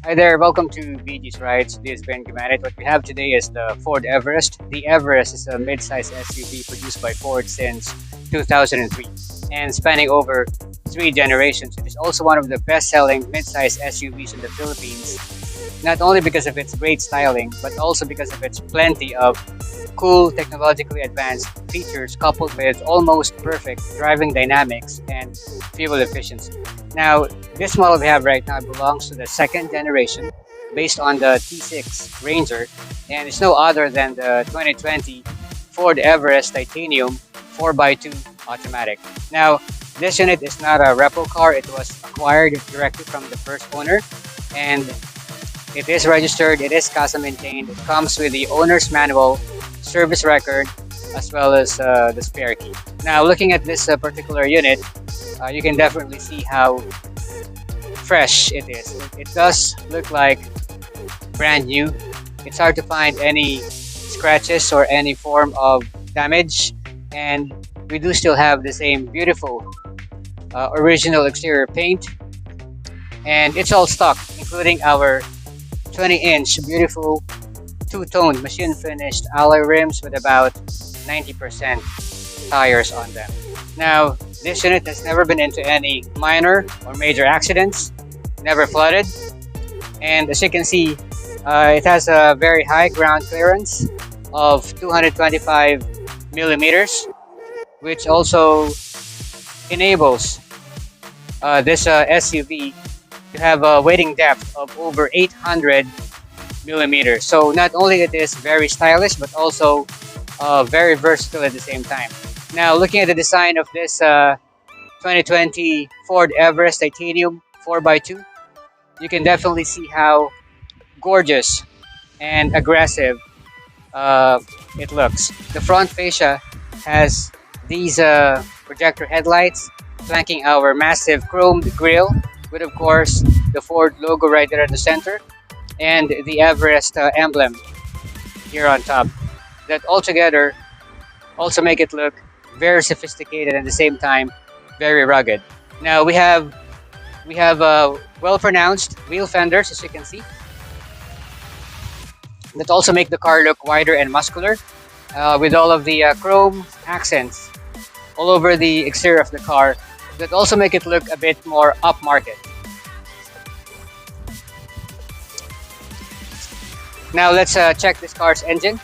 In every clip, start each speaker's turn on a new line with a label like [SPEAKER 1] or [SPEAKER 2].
[SPEAKER 1] Hi there, welcome to BG's Rides. This is Ben Gumanit. What we have today is the Ford Everest. The Everest is a mid-size SUV produced by Ford since 2003 and spanning over three generations. It is also one of the best-selling mid-size SUVs in the Philippines, not only because of its great styling, but also because of its plenty of cool, technologically advanced features coupled with almost perfect driving dynamics and fuel efficiency. Now, this model we have right now belongs to the second generation based on the T6 Ranger, and it's no other than the 2020 Ford Everest Titanium 4x2 automatic. Now, this unit is not a repo car, it was acquired directly from the first owner, and it is registered, it is CASA maintained, it comes with the owner's manual, service record, as well as the spare key. Now, looking at this particular unit, you can definitely see how fresh it is. It does look like brand new. It's hard to find any scratches or any form of damage, and we do still have the same beautiful original exterior paint, and it's all stock, including our 20-inch beautiful two-toned machine finished alloy rims with about 90% tires on them. Now, this unit has never been into any minor or major accidents, never flooded, and as you can see, it has a very high ground clearance of 225 millimeters, which also enables this SUV to have a weighting depth of over 800 millimeters. So not only it is very stylish, but also very versatile at the same time. Now, looking at the design of this 2020 Ford Everest Titanium 4x2, you can definitely see how gorgeous and aggressive it looks. The front fascia has these projector headlights flanking our massive chromed grille with, of course, the Ford logo right there at the center and the Everest emblem here on top. That altogether also make it look very sophisticated and at the same time very rugged. Now we have well-pronounced wheel fenders, as you can see, that also make the car look wider and muscular, with all of the chrome accents all over the exterior of the car that also make it look a bit more upmarket. Now let's check this car's engine.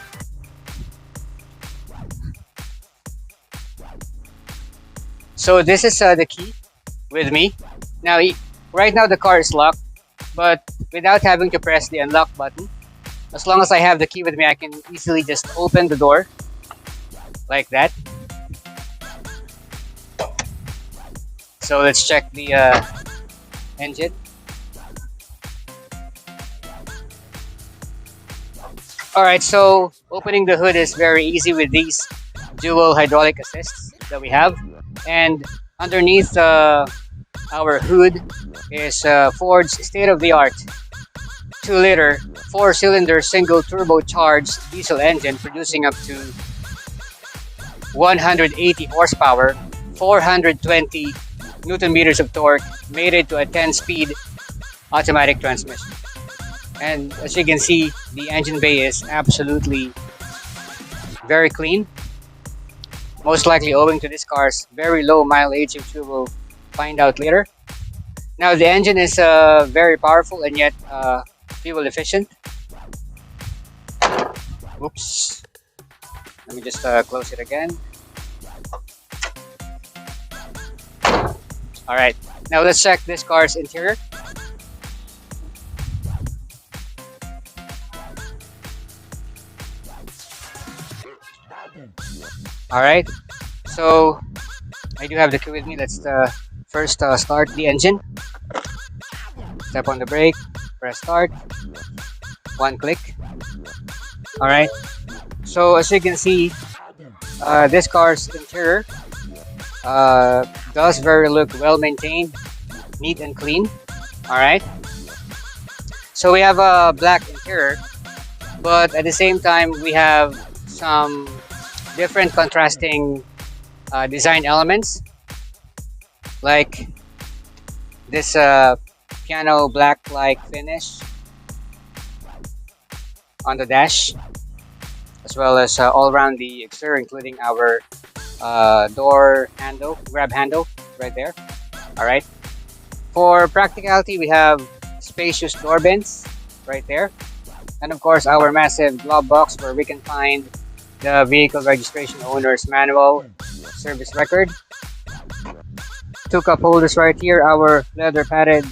[SPEAKER 1] So this is the key with me. Now, right now the car is locked, but without having to press the unlock button, as long as I have the key with me, I can easily just open the door like that. So let's check the engine. Alright, so opening the hood is very easy with these dual hydraulic assists that we have. And underneath our hood is Ford's state-of-the-art 2-liter 4-cylinder single turbocharged diesel engine producing up to 180 horsepower, 420 Newton meters of torque, mated to a 10-speed automatic transmission. And as you can see, the engine bay is absolutely very clean, most likely owing to this car's very low mileage, which we will find out later. Now, the engine is very powerful and yet fuel efficient. Oops. Let me just close it again. Alright, now let's check this car's interior. Alright, so I do have the key with me. Let's first start the engine. Step on the brake, press start, one click. Alright, so as you can see, this car's interior does look well maintained, neat and clean. Alright, so we have a black interior, but at the same time we have some different contrasting design elements, like this piano black-like finish on the dash, as well as all around the exterior, including our door handle, grab handle right there. All right. For practicality, we have spacious door bins right there, and of course our massive glove box where we can find the vehicle registration owner's manual, service record. Two cup holders right here, our leather padded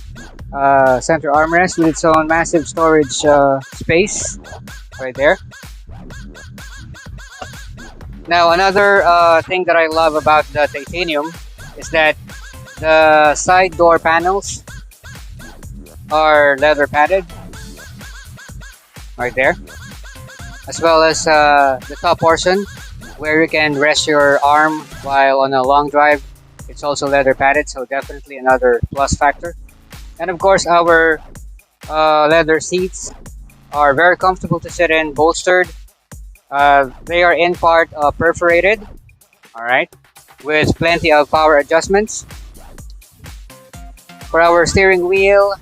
[SPEAKER 1] center armrest with its own massive storage space right there. Now another thing that I love about the titanium is that the side door panels are leather padded right there, as well as the top portion where you can rest your arm while on a long drive. It's also leather padded, so definitely another plus factor. And of course our leather seats are very comfortable to sit in, bolstered. They are in part perforated, all right, with plenty of power adjustments. For our steering wheel,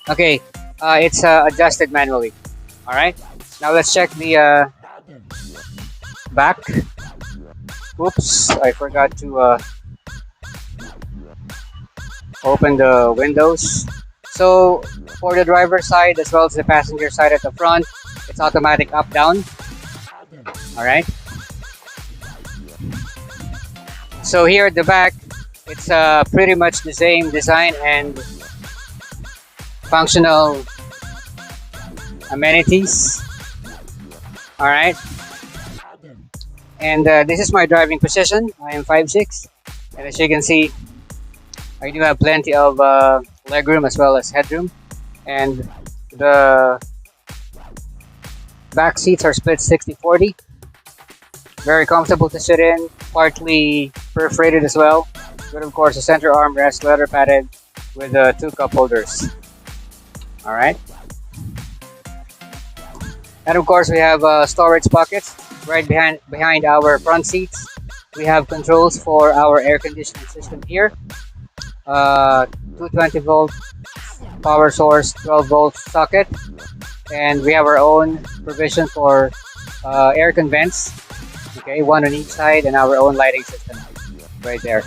[SPEAKER 1] okay, it's adjusted manually. All right, now let's check the back. Oops, I forgot to open the windows. So for the driver's side as well as the passenger side at the front, it's automatic up down. All right. So here at the back, it's pretty much the same design and functional amenities. All right. And this is my driving position. I am 5'6", and as you can see, I do have plenty of legroom as well as headroom, and the back seats are split 60-40. Very comfortable to sit in, partly perforated as well, with of course a center armrest, leather padded with two cup holders. All right, and of course we have storage pockets right behind our front seats. We have controls for our air conditioning system here. 220 volt power source, 12 volt socket, and we have our own provision for air con vents. Okay, one on each side, and our own lighting system right there.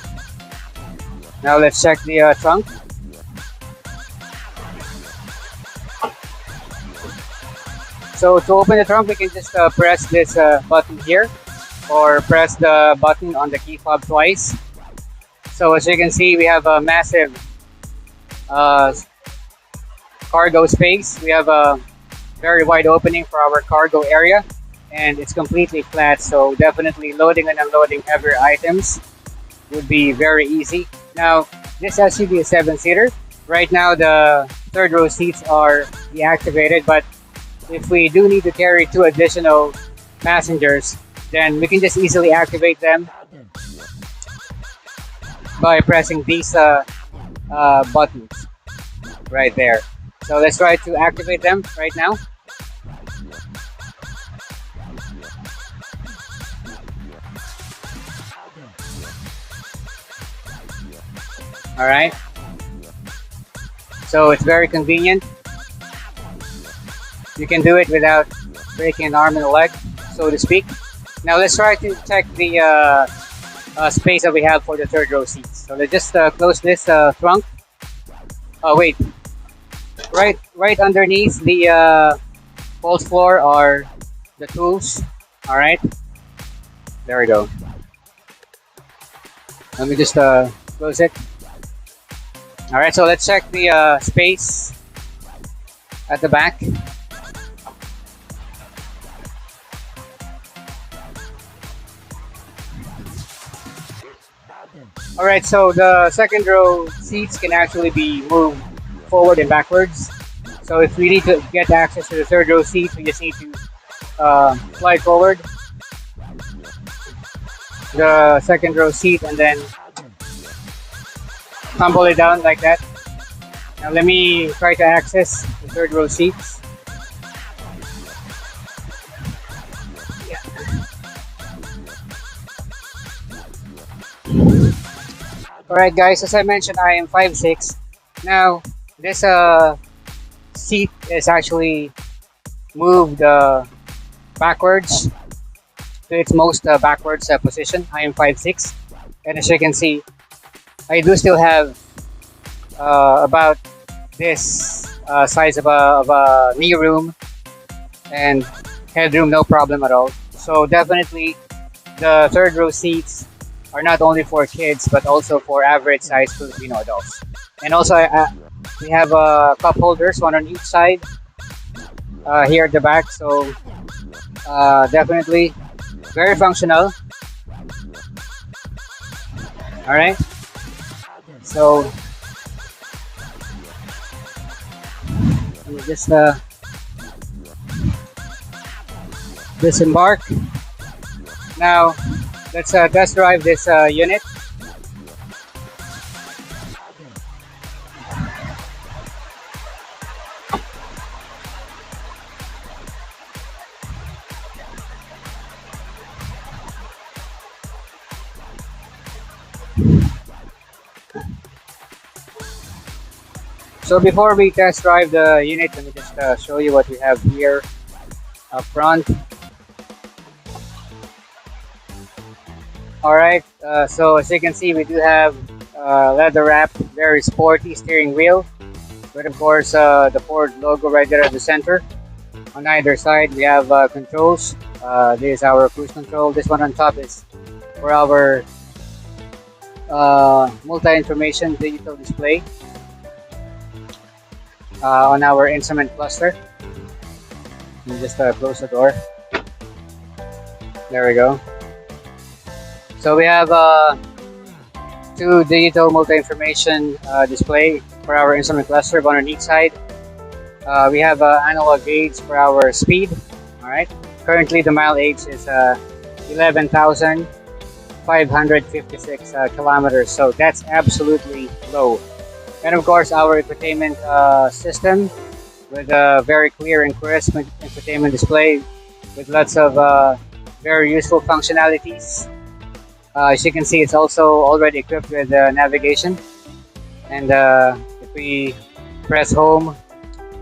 [SPEAKER 1] Now let's check the trunk. So to open the trunk, we can just press this button here, or press the button on the key fob twice. So as you can see, we have a massive cargo space. We have a very wide opening for our cargo area, and it's completely flat, so definitely loading and unloading heavier items would be very easy. Now this SUV is 7-seater. Right now the third row seats are deactivated, but if we do need to carry 2 additional passengers, then we can just easily activate them by pressing these buttons right there. So let's try to activate them right now. All right. So it's very convenient. You can do it without breaking an arm and a leg, so to speak. Now let's try to check the space that we have for the third row seats. So let's just close this trunk. Oh wait, right underneath the false floor are the tools. All right, there we go. Let me just close it. All right, so let's check the space at the back. Alright, so the second row seats can actually be moved forward and backwards. So if we need to get access to the third row seats, we just need to slide forward the second row seat and then tumble it down like that. Now let me try to access the third row seats. Yeah. Alright guys, as I mentioned, I am 5'6". Now, this seat is actually moved backwards to its most backwards position. I am 5'6", and as you can see, I do still have about this size of a knee room and headroom, no problem at all. So definitely the third row seats are not only for kids but also for average size Filipino adults. And also we have cup holders, one on each side here at the back. So definitely very functional. All right. So let me just disembark. Now let's test drive this unit. So before we test drive the unit, let me just show you what we have here up front. Alright, so as you can see, we do have leather wrapped, very sporty steering wheel with of course the Ford logo right there at the center. On either side we have controls. This is our cruise control. This one on top is for our multi-information digital display on our instrument cluster. Let me just close the door. There we go. So we have two digital multi-information display for our instrument cluster, one on each side. We have analog gauge for our speed. All right. Currently, the mileage is 11,556 kilometers. So that's absolutely low. And of course, our infotainment system with a very clear and crisp infotainment display with lots of very useful functionalities. As you can see, it's also already equipped with navigation. And if we press home,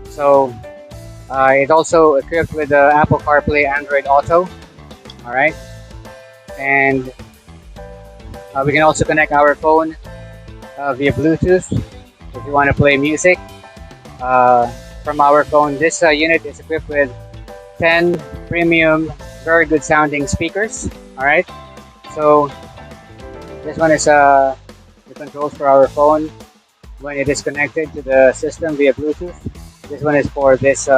[SPEAKER 1] so it's also equipped with Apple CarPlay, Android Auto. All right. And we can also connect our phone via Bluetooth if you want to play music from our phone. This unit is equipped with 10 premium, very good sounding speakers. All right. So this one is the controls for our phone when it is connected to the system via Bluetooth. This one is for this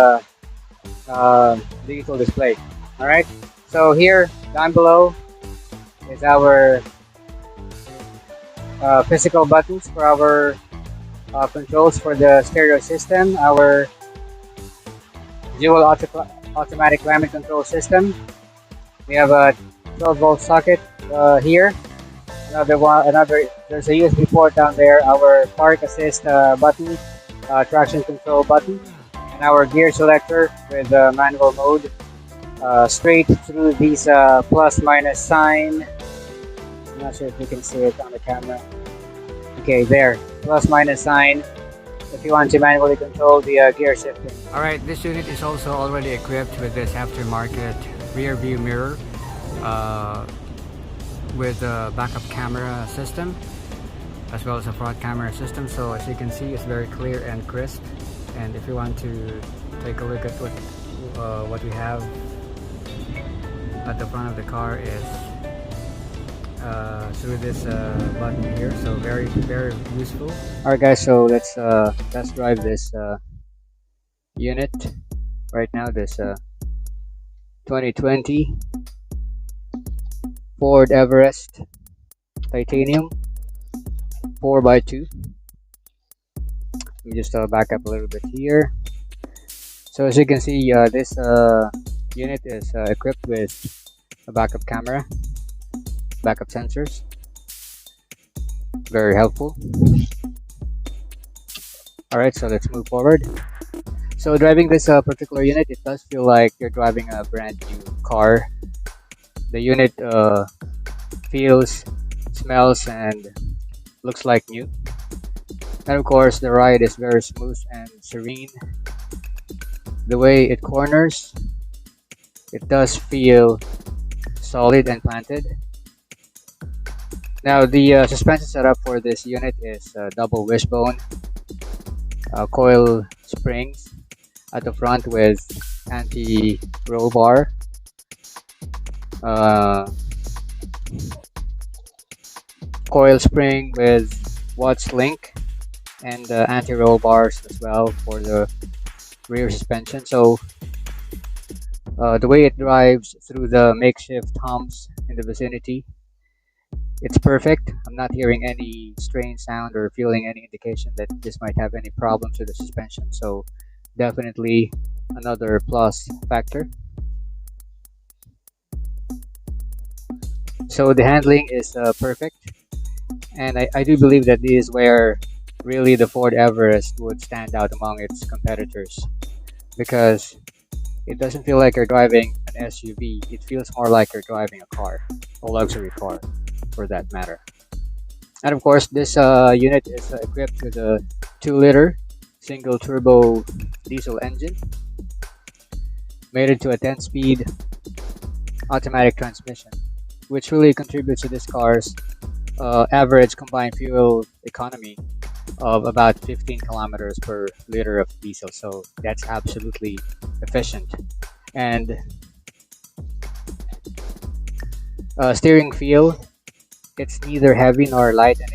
[SPEAKER 1] digital display. All right. So here down below is our physical buttons for our controls for the stereo system, our dual automatic climate control system. We have a 12-volt socket here. There's a USB port down there. Our park assist button, traction control button, and our gear selector with manual mode. Straight through these plus minus sign. I'm not sure if you can see it on the camera. Okay, there, plus minus sign if you want to manually control the gear shifting. Alright, this unit is also already equipped with this aftermarket rear view mirror with a backup camera system as well as a front camera system. So as you can see, it's very clear and crisp. And if you want to take a look at what we have at the front of the car is through this button here, so very useful. Alright guys, so let's test drive this unit right now, this 2020 Ford Everest titanium 4x2. Let me just back up a little bit here. So as you can see, this unit is equipped with a backup camera, backup sensors, very helpful. Alright, so let's move forward. So driving this particular unit, it does feel like you're driving a brand new car. The unit feels, smells, and looks like new. And of course, the ride is very smooth and serene. The way it corners, it does feel solid and planted. Now, the suspension setup for this unit is double wishbone coil springs at the front with anti-roll bar. Uh, Coil spring with Watts link and anti-roll bars as well for the rear suspension. So the way it drives through the makeshift humps in the vicinity, it's perfect. I'm not hearing any strain sound or feeling any indication that this might have any problems with the suspension. So definitely another plus factor. So the handling is perfect, and I do believe that this is where really the Ford Everest would stand out among its competitors, because it doesn't feel like you're driving an SUV. It feels more like you're driving a car, a luxury car for that matter. And of course, this unit is equipped with a 2-liter single turbo diesel engine mated to a 10-speed automatic transmission, which really contributes to this car's average combined fuel economy of about 15 kilometers per liter of diesel. So that's absolutely efficient. And steering feel, it's neither heavy nor light, and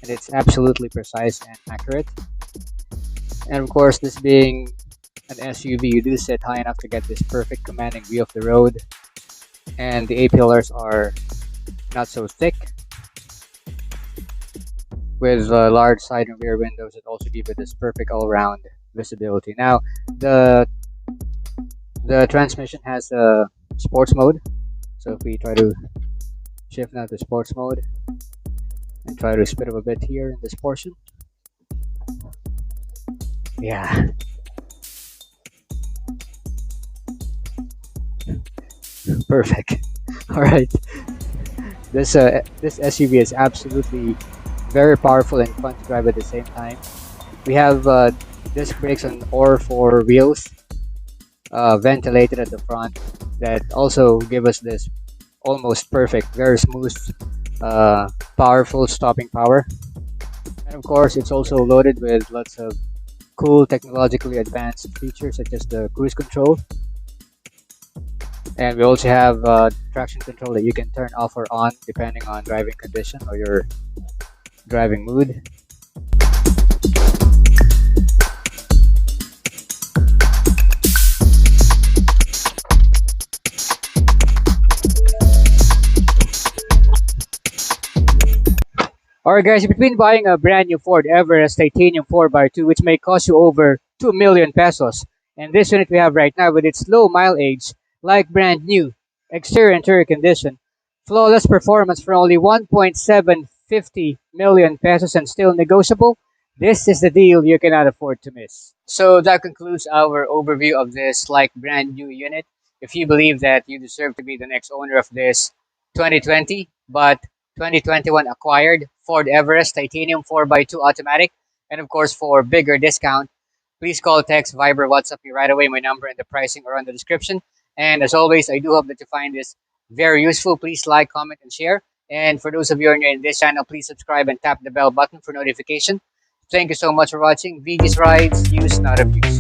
[SPEAKER 1] it's absolutely precise and accurate. And of course, this being an SUV, you do sit high enough to get this perfect commanding view of the road, and the A-pillars are not so thick, with large side and rear windows that also give it this perfect all-round visibility. Now, the transmission has a sports mode, so if we try to shift now to sports mode and try to speed up a bit here in this portion, yeah, perfect. All right, this SUV is absolutely very powerful and fun to drive at the same time. We have disc brakes on all 4 wheels, ventilated at the front, that also give us this almost perfect, very smooth, powerful stopping power. And of course, it's also loaded with lots of cool, technologically advanced features such as the cruise control. And we also have traction control that you can turn off or on depending on driving condition or your driving mood. Alright guys, between buying a brand new Ford Everest Titanium 4x2, which may cost you over 2 million pesos, and this unit we have right now with its low mileage, like brand new, exterior and interior condition, flawless performance for only 1.750 million pesos and still negotiable, this is the deal you cannot afford to miss. So that concludes our overview of this like brand new unit. If you believe that you deserve to be the next owner of this 2020 but 2021 acquired Ford Everest Titanium 4x2 automatic, and of course for bigger discount, please call, text, Viber, WhatsApp me right away. My number and the pricing are on the description. And as always, I do hope that you find this very useful. Please like, comment, and share. And for those of you who are new in this channel, please subscribe and tap the bell button for notification. Thank you so much for watching. VG's Rides, use, not abuse.